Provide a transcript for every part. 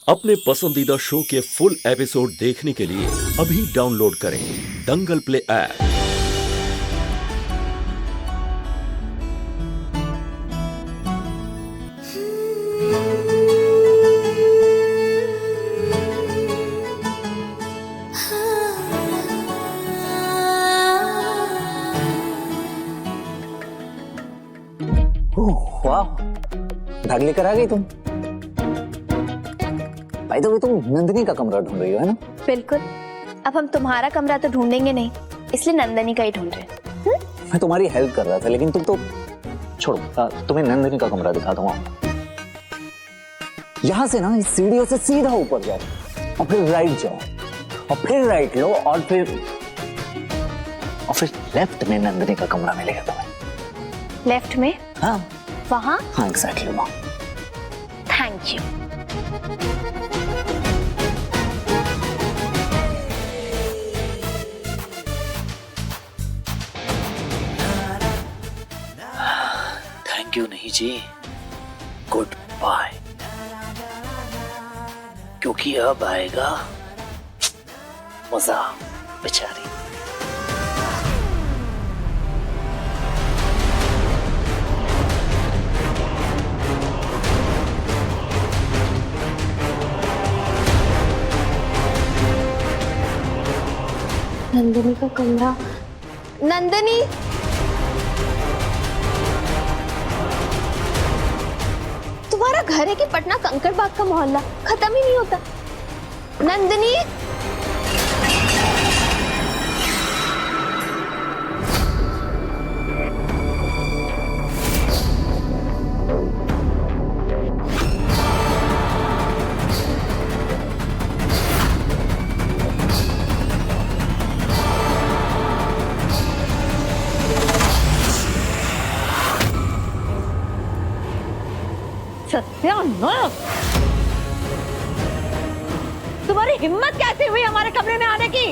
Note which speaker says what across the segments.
Speaker 1: अपने पसंदीदा शो के फुल एपिसोड देखने के लिए अभी डाउनलोड करें दंगल प्ले ऐप।
Speaker 2: वाह, भाग लेकर आ गई तुम। भाई तो तुम नंदिनी का कमरा ढूंढ रही हो, है ना?
Speaker 3: बिल्कुल। अब हम तुम्हारा कमरा तो ढूंढेंगे नहीं, इसलिए नंदिनी का ही ढूंढ रहे हैं।
Speaker 2: मैं तुम्हारी हेल्प कर रहा था, लेकिन तुम तो छोड़ो। तुम्हें नंदिनी का कमरा दिखा दूंगा। यहाँ से ना इस सीढ़ियों से सीधा ऊपर जाओ और फिर राइट जाओ और फिर राइट लो और फिर लेफ्ट में नंदिनी का कमरा मिलेगा तुम्हें।
Speaker 3: लेफ्ट में?
Speaker 2: हाँ
Speaker 3: वहाँ?
Speaker 2: हाँ, एग्जैक्टली वहाँ।
Speaker 3: Thank you.
Speaker 2: थैंक यू नहीं जी, गुड बाय, क्योंकि अब आएगा मजा बेचारी।
Speaker 3: नंदिनी का कमरा। नंदिनी, तुम्हारा घर है कि पटना कंकड़बाग का मोहल्ला खत्म ही नहीं होता। नंदिनी, सत्यानाश! तुम्हारी हिम्मत कैसे हुई हमारे कमरे में आने की?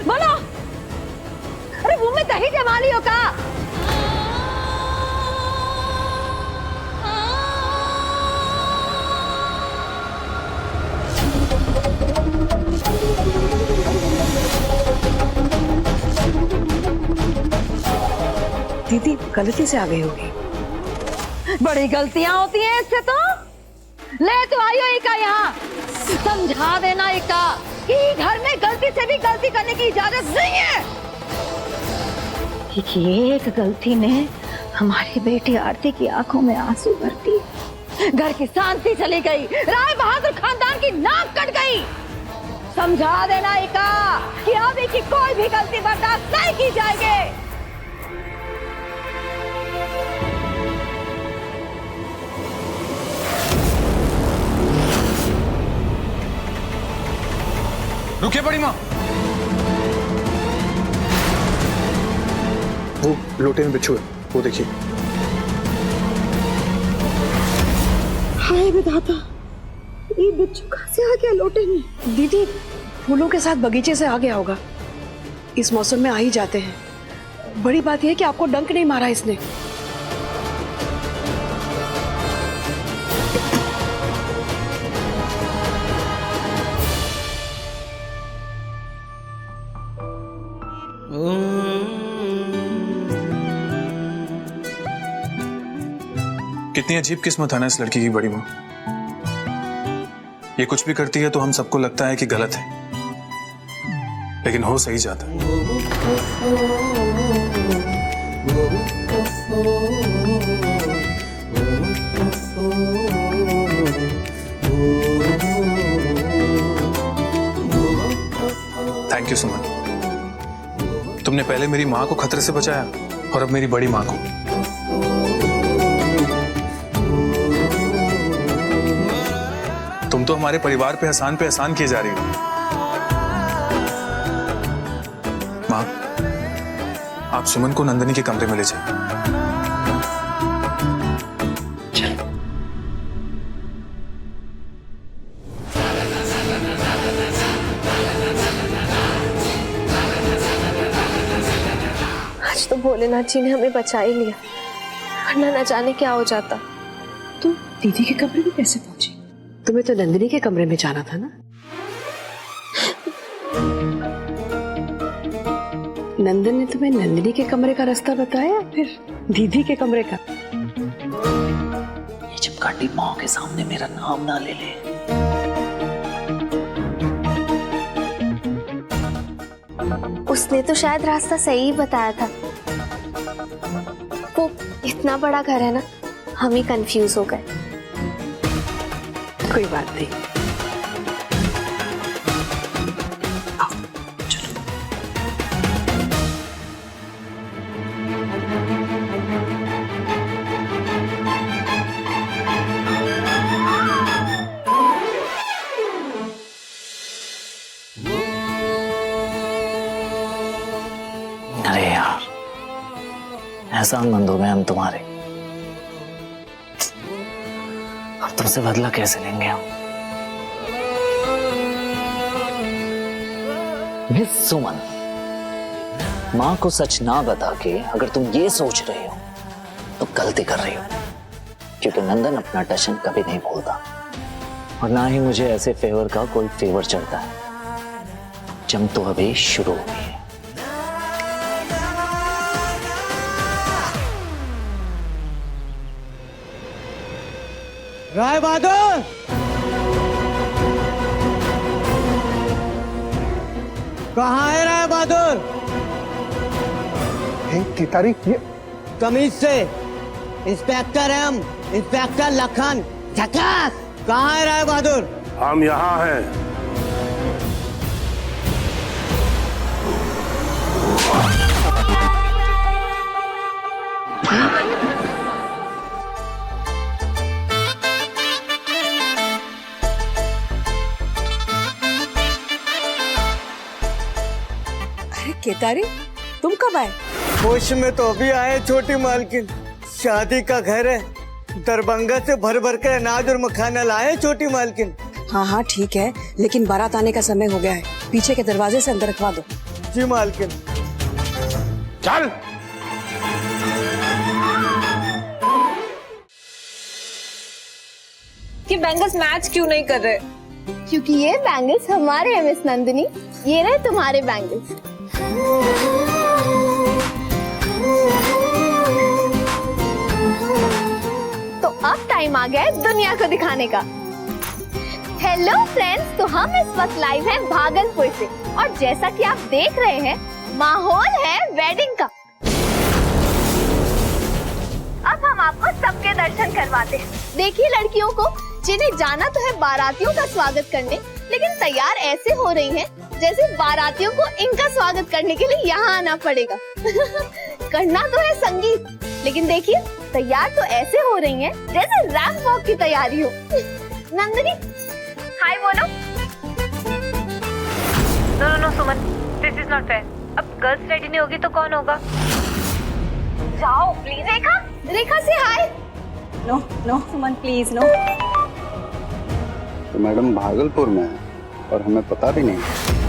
Speaker 3: बोलो। अरे मुंह में दही जमा ली हो का?
Speaker 4: दीदी गलती से आ गई होगी।
Speaker 3: बड़ी गलतियां होती हैं इससे तो। ले तो आई हो इका यहाँ, समझा देना इका कि घर में गलती से भी गलती करने की इजाजत नहीं है। एक गलती ने हमारी बेटी आरती की आंखों में आंसू भर दिए, घर की शांति चली गई, राय बहादुर खानदान की नाक कट गई। समझा देना इका कि अभी की कोई भी गलती बर्दाश्त नहीं की जाएगी।
Speaker 5: रुकिए बड़ी माँ। वो लोटे में बिच्छू है, वो देखिए।
Speaker 4: हाय विधाता, ये बिच्छू कहाँ से आ गया लोटे में? दीदी फूलों के साथ बगीचे से आ गया होगा। इस मौसम में आ ही जाते हैं। बड़ी बात यह है कि आपको डंक नहीं मारा इसने।
Speaker 5: कितनी अजीब किस्मत है ना इस लड़की की बड़ी माँ। ये कुछ भी करती है तो हम सबको लगता है कि गलत है, लेकिन हो सही जाता है। थैंक यू सुमन, तुमने पहले मेरी माँ को खतरे से बचाया और अब मेरी बड़ी माँ को। तुम तो हमारे परिवार पे एहसान किए जा रही हो। माँ, आप सुमन को नंदिनी के कमरे में ले जाइए।
Speaker 3: आज तो भोलेनाथ जी ने हमें बचा ही लिया, वरना न जाने क्या हो जाता।
Speaker 4: तो दीदी के कमरे में कैसे पहुंची? तुम्हें तो नंदिनी के कमरे में जाना था ना? नंदन ने तुम्हें नंदिनी के कमरे का रास्ता बताया, फिर दीदी के कमरे का?
Speaker 2: ये चिपकाटी माँ के सामने मेरा नाम ना ले ले।
Speaker 6: उसने तो शायद रास्ता सही ही बताया था। वो इतना बड़ा घर है ना, हम ही कंफ्यूज हो गए।
Speaker 4: कोई बात नहीं।
Speaker 2: अरे यार, एहसानमंद हो गए हम तुम्हारे। अब तुमसे बदला कैसे लेंगे हम? मिस सुमन, माँ को सच ना बता के अगर तुम ये सोच रहे हो तो गलती कर रही हो, क्योंकि नंदन अपना टशन कभी नहीं भूलता और ना ही मुझे ऐसे फेवर का कोई फेवर चढ़ता है। जंग तो अभी शुरू हुई है।
Speaker 7: राय बहादुर, कहाँ है राय बहादुर?
Speaker 8: केतारी, ये
Speaker 7: तमीज से, इंस्पेक्टर है हम, इंस्पेक्टर लखन झकास। कहाँ है राय बहादुर?
Speaker 8: हम यहाँ हैं।
Speaker 4: अरे केतारी, तुम कब आए?
Speaker 7: होश में तो अभी आए छोटी मालकिन। शादी का घर है, दरभंगा से भर भर कर अनाज और मखाना लाए छोटी मालकिन।
Speaker 4: हाँ हाँ ठीक है, लेकिन बारात आने का समय हो गया है। पीछे के दरवाजे से अंदर रखवा दो।
Speaker 7: जी मालकिन।
Speaker 8: चल।
Speaker 9: कि बैंगल्स मैच क्यों नहीं कर रहे?
Speaker 6: क्योंकि ये बैंगल्स हमारे हैं मिस नंदिनी, ये रहे तुम्हारे बैंगल्स। तो अब टाइम आ गया है दुनिया को दिखाने का। हेलो फ्रेंड्स, तो हम इस वक्त लाइव हैं भागलपुर से और जैसा कि आप देख रहे हैं माहौल है वेडिंग का। अब हम आपको सबके दर्शन करवाते हैं। देखिए लड़कियों को, जिन्हें जाना तो है बारातियों का स्वागत करने, लेकिन तैयार ऐसे हो रही हैं जैसे बारातियों को इनका स्वागत करने के लिए यहाँ आना पड़ेगा। करना तो है संगीत, लेकिन देखिए तैयार तो ऐसे हो रही हैं जैसे रैंप वॉक की तैयारी हो। नंदिनी हाय बोलो।
Speaker 9: No Suman, this is not fair. अब गर्ल्स रेडी नहीं होगी तो कौन होगा?
Speaker 6: जाओ प्लीज। रेखा, रेखा से hi.
Speaker 9: No no Suman please no.
Speaker 8: तो मैडम भागलपुर में है और हमें पता भी नहीं।